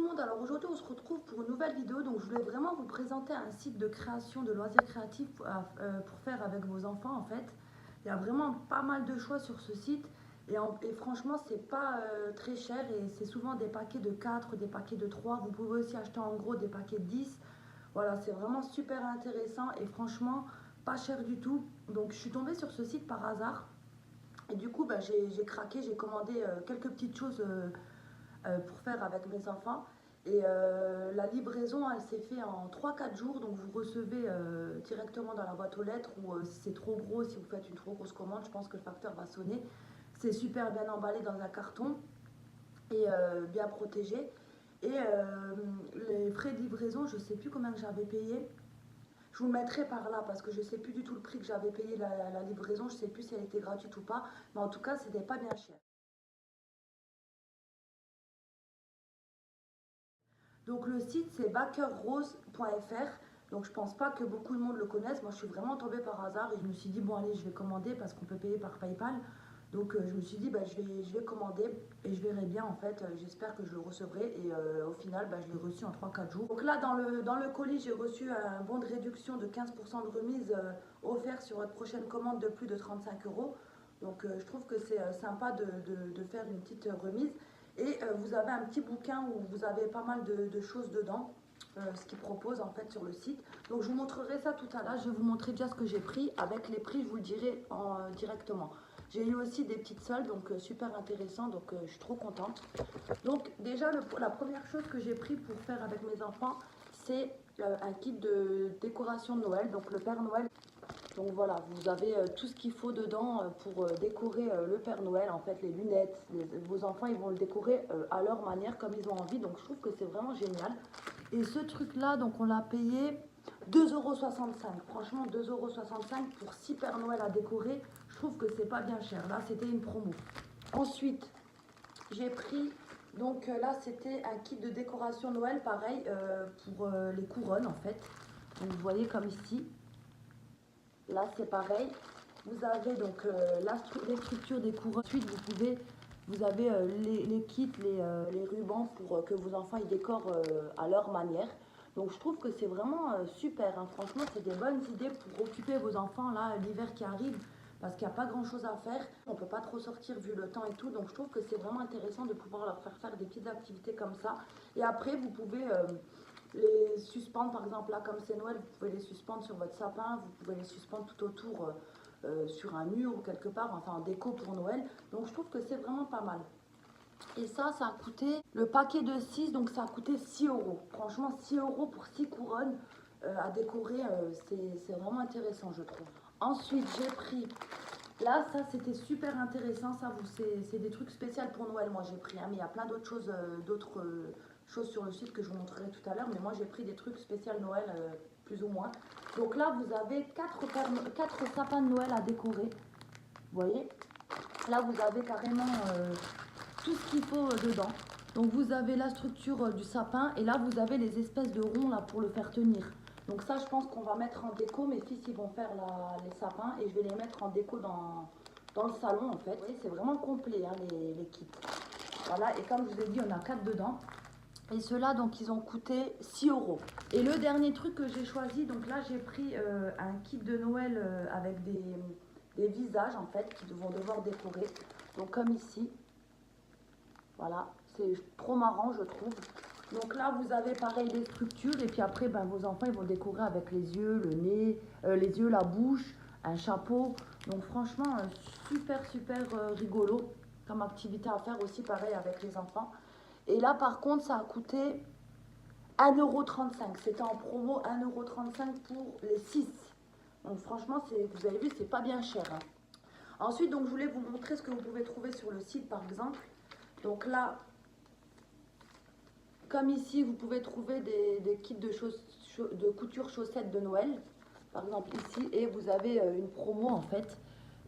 monde, alors aujourd'hui on se retrouve pour une nouvelle vidéo, donc je voulais vraiment vous présenter un site de création de loisirs créatifs pour faire avec vos enfants en fait. Il y a vraiment pas mal de choix sur ce site et franchement c'est pas très cher et c'est souvent des paquets de 4, des paquets de 3. Vous pouvez aussi acheter en gros des paquets de 10. Voilà, c'est vraiment super intéressant et franchement pas cher du tout. Donc je suis tombée sur ce site par hasard et du coup bah, j'ai craqué, j'ai commandé quelques petites choses pour faire avec mes enfants. Et la livraison, elle s'est faite en 3 4 jours. Donc vous recevez directement dans la boîte aux lettres ou si c'est trop gros, si vous faites une trop grosse commande, je pense que le facteur va sonner. C'est super bien emballé dans un carton et bien protégé. Et les frais de livraison, je ne sais plus combien que j'avais payé. Je vous le mettrai par là parce que je ne sais plus du tout le prix que j'avais payé la livraison. Je ne sais plus si elle était gratuite ou pas. Mais en tout cas, c'était pas bien cher. Donc le site c'est backerrose.fr. Donc je pense pas que beaucoup de monde le connaisse. Moi je suis vraiment tombée par hasard et je me suis dit bon allez je vais commander parce qu'on peut payer par PayPal. Donc je me suis dit bah, je vais commander et je verrai bien en fait. J'espère que je le recevrai et au final bah, je l'ai reçu en 3 4 jours. Donc là dans le colis j'ai reçu un bon de réduction de 15% de remise offert sur votre prochaine commande de plus de 35 €. Donc je trouve que c'est sympa de faire une petite remise. Et vous avez un petit bouquin où vous avez pas mal de choses dedans, ce qu'ils proposent en fait sur le site. Donc je vous montrerai ça tout à l'heure. Je vais vous montrer déjà ce que j'ai pris. Avec les prix, je vous le dirai directement. J'ai eu aussi des petites soldes, donc super intéressant, donc je suis trop contente. Donc déjà, la première chose que j'ai pris pour faire avec mes enfants, c'est un kit de décoration de Noël, donc le Père Noël. Donc voilà, vous avez tout ce qu'il faut dedans pour décorer le Père Noël. En fait, les lunettes, vos enfants, ils vont le décorer à leur manière, comme ils ont envie. Donc je trouve que c'est vraiment génial. Et ce truc-là, donc on l'a payé 2,65 €. Franchement, 2,65 € pour 6 Père Noël à décorer, je trouve que c'est pas bien cher. Là, c'était une promo. Ensuite, j'ai pris, donc là, c'était un kit de décoration Noël, pareil, pour les couronnes, en fait. Donc vous voyez comme ici. Là, c'est pareil. Vous avez donc les structures des couronnes. Ensuite, vous avez les kits, les rubans pour que vos enfants ils décorent à leur manière. Donc, je trouve que c'est vraiment super, hein. Franchement, c'est des bonnes idées pour occuper vos enfants là, l'hiver qui arrive, parce qu'il n'y a pas grand chose à faire. On ne peut pas trop sortir vu le temps et tout. Donc, je trouve que c'est vraiment intéressant de pouvoir leur faire des petites activités comme ça. Et après, vous pouvez les suspendre, par exemple, là, comme c'est Noël, vous pouvez les suspendre sur votre sapin, vous pouvez les suspendre tout autour sur un mur ou quelque part, enfin en déco pour Noël. Donc je trouve que c'est vraiment pas mal. Et ça a coûté, le paquet de 6, donc ça a coûté 6 €. Franchement, 6 € pour 6 couronnes à décorer, c'est vraiment intéressant, je trouve. Ensuite, j'ai pris, là, ça c'était super intéressant, ça, c'est des trucs spéciaux pour Noël, moi j'ai pris, hein, mais il y a plein d'autres choses sur le site que je vous montrerai tout à l'heure, mais moi j'ai pris des trucs spéciaux Noël, plus ou moins. Donc là, vous avez 4 sapins de Noël à décorer, vous voyez. Là, vous avez carrément tout ce qu'il faut dedans. Donc vous avez la structure du sapin et là, vous avez les espèces de ronds là pour le faire tenir. Donc ça, je pense qu'on va mettre en déco. Mes fils, ils vont faire les sapins et je vais les mettre en déco dans le salon en fait. Vous voyez, c'est vraiment complet, hein, les kits. Voilà, et comme je vous ai dit, on a 4 dedans. Et ceux-là, donc, ils ont coûté 6 €. Et le dernier truc que j'ai choisi, donc là, j'ai pris un kit de Noël avec des visages, en fait, qui vont devoir décorer. Donc, comme ici. Voilà, c'est trop marrant, je trouve. Donc là, vous avez pareil les structures. Et puis après, ben, vos enfants, ils vont décorer avec les yeux, le nez, les yeux, la bouche, un chapeau. Donc franchement, super, super rigolo comme activité à faire aussi, pareil, avec les enfants. Et là, par contre, ça a coûté 1,35 €. C'était en promo 1,35 € pour les 6. Donc franchement, vous avez vu, c'est pas bien cher, hein. Ensuite, donc, je voulais vous montrer ce que vous pouvez trouver sur le site, par exemple. Donc là, comme ici, vous pouvez trouver des kits de couture chaussettes de Noël, par exemple ici, et vous avez une promo en fait.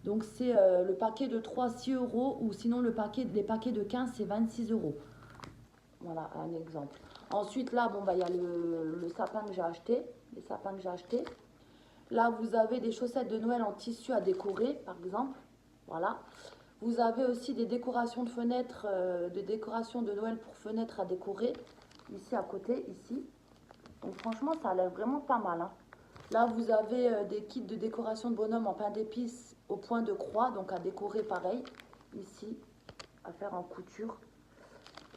Donc c'est le paquet de 3, 6 € ou sinon les paquets de 15, c'est 26 €. Voilà un exemple. Ensuite là, bon, bah, il y a le sapin que j'ai acheté, les sapins que j'ai achetés. Là, vous avez des chaussettes de Noël en tissu à décorer, par exemple. Voilà. Vous avez aussi des décorations de fenêtres, des décorations de Noël pour fenêtres à décorer. ici à côté, ici. Donc franchement, ça a l'air vraiment pas mal, hein. Là, vous avez des kits de décoration de bonhomme en pain d'épices au point de croix, donc à décorer pareil, ici, à faire en couture.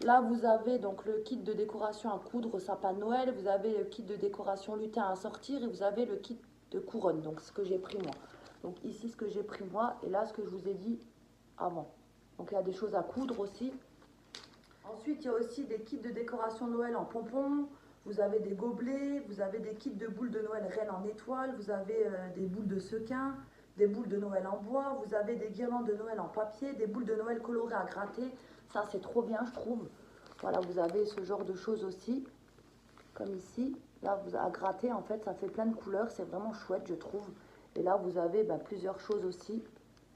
Là, vous avez donc le kit de décoration à coudre au sapin de Noël, vous avez le kit de décoration lutin à sortir et vous avez le kit de couronne, donc ce que j'ai pris moi. Donc ici, ce que j'ai pris moi et là, ce que je vous ai dit avant. Donc il y a des choses à coudre aussi. Ensuite, il y a aussi des kits de décoration de Noël en pompons. Vous avez des gobelets, vous avez des kits de boules de Noël reine en étoile, vous avez des boules de sequin, des boules de Noël en bois, vous avez des guirlandes de Noël en papier, des boules de Noël colorées à gratter. Ça, c'est trop bien, je trouve. Voilà, vous avez ce genre de choses aussi, comme ici. Là, vous à gratter, en fait, ça fait plein de couleurs, c'est vraiment chouette, je trouve. Et là, vous avez plusieurs choses aussi.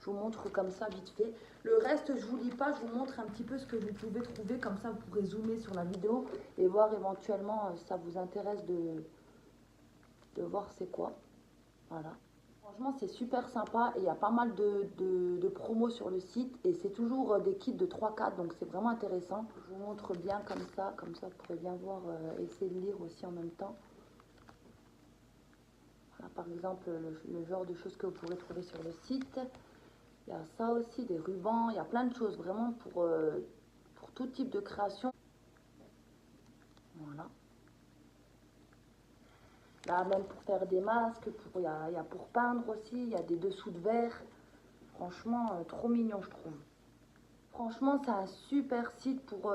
Je vous montre comme ça vite fait. Le reste, je vous lis pas, je vous montre un petit peu ce que vous pouvez trouver. Comme ça, vous pourrez zoomer sur la vidéo et voir éventuellement si ça vous intéresse de voir c'est quoi. Voilà. Franchement, c'est super sympa et il y a pas mal de promos sur le site. Et c'est toujours des kits de 3-4, donc c'est vraiment intéressant. Je vous montre bien comme ça vous pourrez bien voir et essayer de lire aussi en même temps. Voilà, par exemple, le genre de choses que vous pourrez trouver sur le site. Il y a ça aussi, des rubans, il y a plein de choses vraiment pour tout type de création. Voilà. Là, même pour faire des masques, il y a pour peindre aussi, il y a des dessous de verre. Franchement, trop mignon, je trouve. Franchement, c'est un super site pour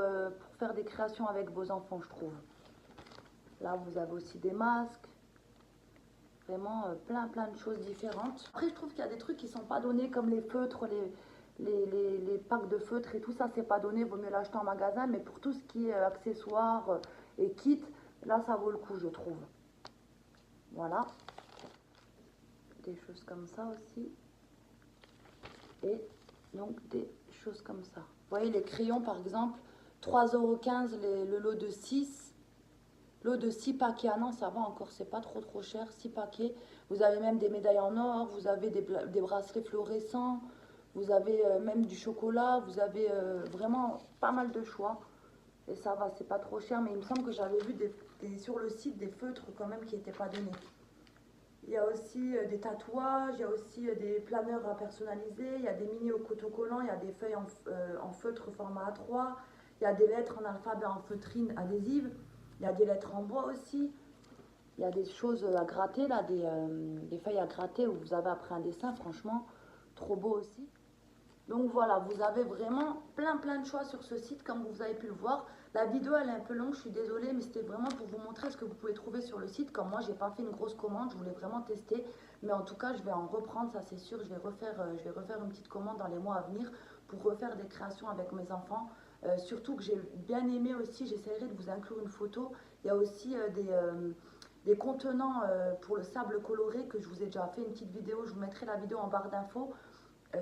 faire des créations avec vos enfants, je trouve. Là, vous avez aussi des masques. Vraiment plein de choses différentes. Après, je trouve qu'il y a des trucs qui sont pas donnés, comme les feutres, les packs de feutres et tout ça, c'est pas donné, vaut mieux l'acheter en magasin. Mais pour tout ce qui est accessoires et kits, là, ça vaut le coup, je trouve. Voilà. Des choses comme ça aussi. Et donc, des choses comme ça. Vous voyez, les crayons, par exemple, 3,15 € le lot de 6. Lot de 6 paquets, ah non, ça va encore, c'est pas trop cher, 6 paquets. Vous avez même des médailles en or, vous avez des bracelets fluorescents, vous avez même du chocolat, vous avez vraiment pas mal de choix. Et ça va, c'est pas trop cher, mais il me semble que j'avais vu sur le site des feutres quand même qui n'étaient pas donnés. Il y a aussi des tatouages, il y a aussi des planeurs à personnaliser, il y a des mini autocollants, il y a des feuilles en feutre format A3, il y a des lettres en alphabet en feutrine adhésive. Il y a des lettres en bois aussi. Il y a des choses à gratter, là, des feuilles à gratter où vous avez après un dessin, franchement, trop beau aussi. Donc voilà, vous avez vraiment plein de choix sur ce site, comme vous avez pu le voir. La vidéo, elle est un peu longue, je suis désolée, mais c'était vraiment pour vous montrer ce que vous pouvez trouver sur le site. Comme moi, j'ai pas fait une grosse commande, je voulais vraiment tester. Mais en tout cas, je vais en reprendre, ça c'est sûr. Je vais refaire une petite commande dans les mois à venir pour refaire des créations avec mes enfants. Surtout que j'ai bien aimé aussi, j'essaierai de vous inclure une photo. Il y a aussi des contenants pour le sable coloré que je vous ai déjà fait une petite vidéo. Je vous mettrai la vidéo en barre d'infos.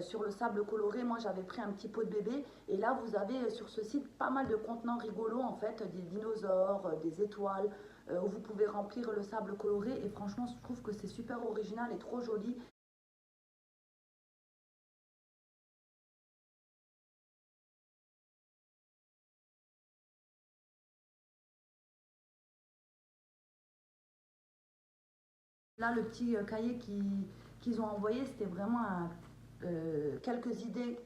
Sur le sable coloré, moi j'avais pris un petit pot de bébé et là vous avez sur ce site pas mal de contenants rigolos en fait, des dinosaures, des étoiles où vous pouvez remplir le sable coloré et franchement je trouve que c'est super original et trop joli. Là le petit cahier qu'ils ont envoyé, c'était vraiment quelques idées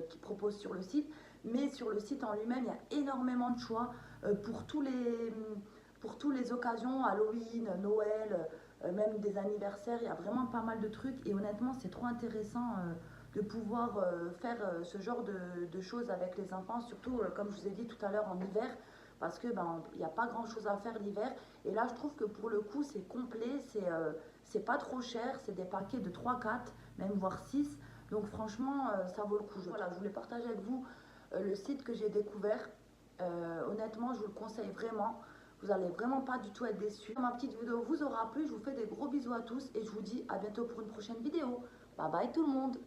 qu'ils proposent sur le site, mais sur le site en lui-même il y a énormément de choix pour tous les occasions, Halloween, Noël, même des anniversaires, il y a vraiment pas mal de trucs et honnêtement c'est trop intéressant de pouvoir faire ce genre de choses avec les enfants, surtout comme je vous ai dit tout à l'heure en hiver, parce que il n'y a pas grand chose à faire l'hiver et là je trouve que pour le coup c'est complet, c'est pas trop cher, c'est des paquets de 3-4, même voire 6, donc franchement ça vaut le coup. Voilà, je voulais partager avec vous le site que j'ai découvert. Honnêtement, je vous le conseille vraiment. Vous allez vraiment pas du tout être déçus. Ma petite vidéo vous aura plu. Je vous fais des gros bisous à tous et je vous dis à bientôt pour une prochaine vidéo. Bye bye tout le monde.